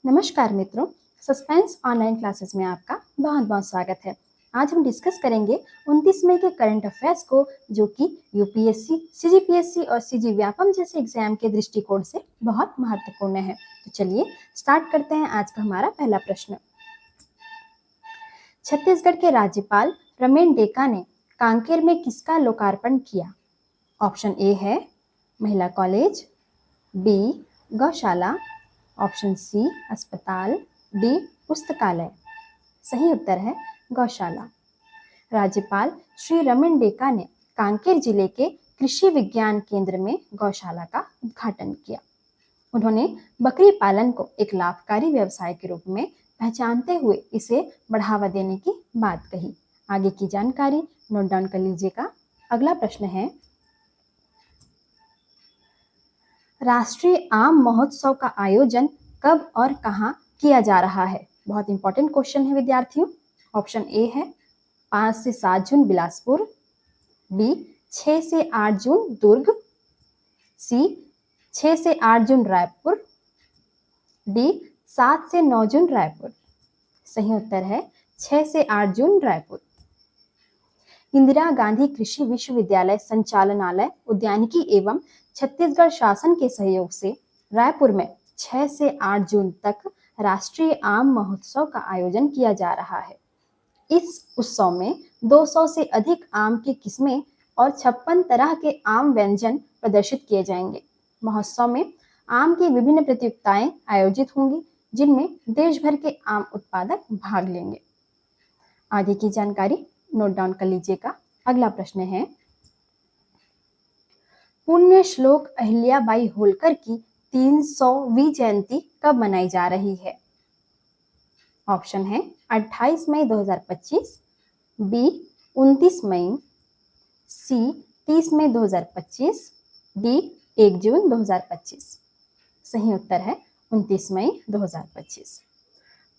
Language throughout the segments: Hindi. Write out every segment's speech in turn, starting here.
नमस्कार मित्रों, सस्पेंस ऑनलाइन क्लासेस में आपका बहुत बहुत स्वागत है। आज हम डिस्कस करेंगे 29 मई के करंट अफेयर्स को, जो कि यूपीएससी, सीजीपीएससी और सीजी व्यापम जैसे एग्जाम के दृष्टिकोण से बहुत महत्वपूर्ण है। तो चलिए स्टार्ट करते हैं आज का हमारा पहला प्रश्न। छत्तीसगढ़ के राज्यपाल रमेन डेका ने कांकेर में किसका लोकार्पण किया? ऑप्शन ए है महिला कॉलेज, बी गौशाला, ऑप्शन सी अस्पताल, डी पुस्तकालय। सही उत्तर है गौशाला। राज्यपाल श्री रमन डेका ने कांकेर जिले के कृषि विज्ञान केंद्र में गौशाला का उद्घाटन किया। उन्होंने बकरी पालन को एक लाभकारी व्यवसाय के रूप में पहचानते हुए इसे बढ़ावा देने की बात कही। आगे की जानकारी नोट डाउन कर लीजिएगा। अगला प्रश्न है, राष्ट्रीय आम महोत्सव का आयोजन कब और कहां किया जा रहा है? बहुत इंपॉर्टेंट क्वेश्चन है विद्यार्थियों। ऑप्शन ए है 5 से 7 जून बिलासपुर, बी 6 से 8 जून दुर्ग, सी 6 से 8 जून रायपुर, डी 7 से 9 जून रायपुर। सही उत्तर है 6 से 8 जून रायपुर। इंदिरा गांधी कृषि विश्वविद्यालय संचालनालय उद्यानिकी एवं छत्तीसगढ़ शासन के सहयोग से रायपुर में 6 से 8 जून तक राष्ट्रीय आम महोत्सव का आयोजन किया जा रहा है। इस उत्सव में 200 से अधिक आम की किस्में और 56 तरह के आम व्यंजन प्रदर्शित किए जाएंगे। महोत्सव में आम की विभिन्न प्रतियोगिताएं आयोजित होंगी, जिनमें देश भर के आम उत्पादक भाग लेंगे। आगे की जानकारी नोट डाउन कर लीजिएगा। अगला प्रश्न है, पुण्य श्लोक अहिल्याबाई होलकर की 300वीं जयंती कब मनाई जा रही है? ऑप्शन है 28 मई 2025, बी 29 मई, सी 30 मई 2025, डी 1 जून 2025। सही उत्तर है 29 मई 2025।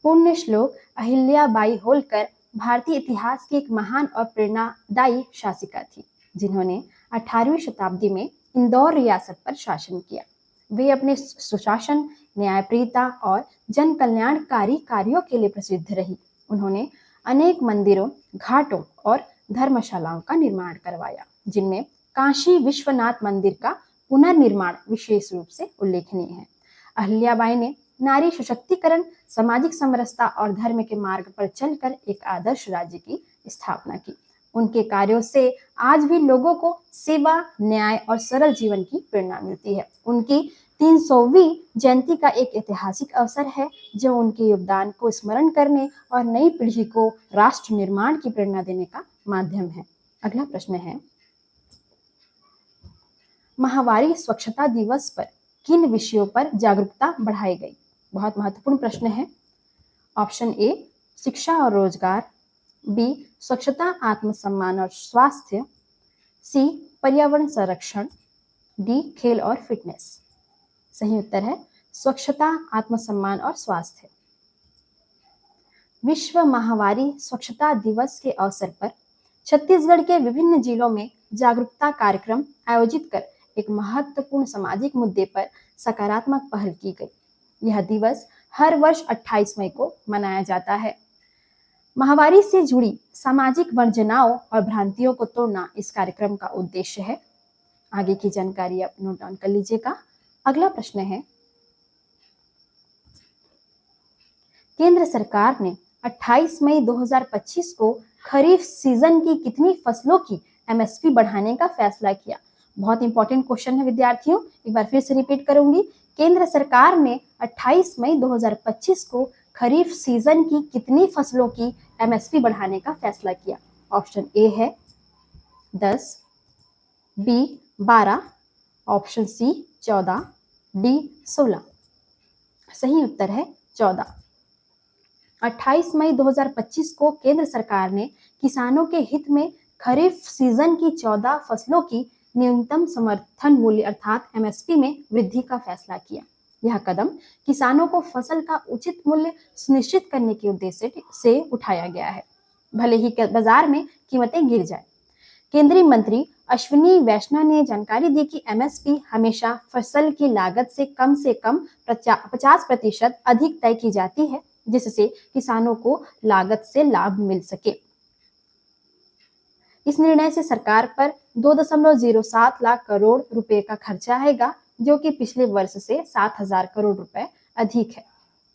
पुण्य श्लोक अहिल्याबाई होलकर भारतीय इतिहास की एक महान और प्रेरणादायी शासिका थी, जिन्होंने 18वीं शताब्दी में इंदौर रियासत पर शासन किया। वे अपने सुशासन, न्यायप्रियता और जन कल्याणकारी कार्यों के लिए प्रसिद्ध रही। उन्होंने अनेक मंदिरों, घाटों और धर्मशालाओं का निर्माण करवाया, जिनमें काशी विश्वनाथ मंदिर का पुनर्निर्माण विशेष रूप से उल्लेखनीय है। अहिल्याबाई ने नारी सशक्तिकरण, सामाजिक समरसता और धर्म के मार्ग पर चलकर एक आदर्श राज्य की स्थापना की। उनके कार्यों से आज भी लोगों को सेवा, न्याय और सरल जीवन की प्रेरणा मिलती है। उनकी 300वीं जयंती का एक ऐतिहासिक अवसर है, जो उनके योगदान को स्मरण करने और नई पीढ़ी को राष्ट्र निर्माण की प्रेरणा देने का माध्यम है। अगला प्रश्न है, माहवारी स्वच्छता दिवस पर किन विषयों पर जागरूकता बढ़ाई गई? बहुत महत्वपूर्ण प्रश्न है। ऑप्शन ए शिक्षा और रोजगार, बी स्वच्छता, आत्मसम्मान और स्वास्थ्य, सी पर्यावरण संरक्षण, डी खेल और फिटनेस। सही उत्तर है स्वच्छता, आत्मसम्मान और स्वास्थ्य। विश्व माहवारी स्वच्छता दिवस के अवसर पर छत्तीसगढ़ के विभिन्न जिलों में जागरूकता कार्यक्रम आयोजित कर एक महत्वपूर्ण सामाजिक मुद्दे पर सकारात्मक पहल की गई। यह दिवस हर वर्ष 28 मई को मनाया जाता है। माहवारी से जुड़ी सामाजिक वंचनाओं और भ्रांतियों को तोड़ना इस कार्यक्रम का उद्देश्य है। आगे की जानकारी आप नोट डाउन कर लीजिएगा। अगला प्रश्न है, केंद्र सरकार ने 28 मई 2025 को खरीफ सीजन की कितनी फसलों की एमएसपी बढ़ाने का फैसला किया? बहुत इंपॉर्टेंट क्वेश्चन है विद्यार्थियों, एक बार फिर से रिपीट करूंगी। केंद्र सरकार ने 28 मई 2025 को खरीफ सीजन की कितनी फसलों की एमएसपी बढ़ाने का फैसला किया? ऑप्शन ए है 10, बी 12, ऑप्शन सी 14, डी 16। सही उत्तर है 14। 28 मई 2025 को केंद्र सरकार ने किसानों के हित में खरीफ सीजन की 14 फसलों की न्यूनतम समर्थन मूल्य अर्थात एमएसपी में वृद्धि का फैसला किया। यह कदम किसानों को फसल का उचित मूल्य सुनिश्चित करने के उद्देश्य से उठाया गया है, भले ही बाजार में कीमतें गिर जाए। केंद्रीय मंत्री अश्विनी वैष्णव ने जानकारी दी कि एमएसपी हमेशा फसल की लागत से कम 50% अधिक तय की जाती है, जिससे किसानों को लागत से लाभ मिल सके। इस निर्णय से सरकार पर 2.07 लाख करोड़ रुपए का खर्चा आएगा, जो कि पिछले वर्ष से 7,000 करोड़ रुपए अधिक है।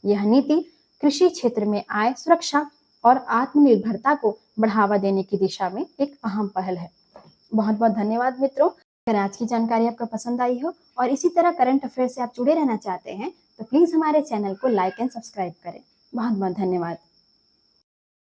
यह नीति कृषि क्षेत्र में आय सुरक्षा और आत्मनिर्भरता को बढ़ावा देने की दिशा में एक अहम पहल है। बहुत बहुत धन्यवाद मित्रों। अगर आज की जानकारी आपको पसंद आई हो और इसी तरह करंट अफेयर से आप जुड़े रहना चाहते हैं तो प्लीज हमारे चैनल को लाइक एंड सब्सक्राइब करें। बहुत बहुत धन्यवाद।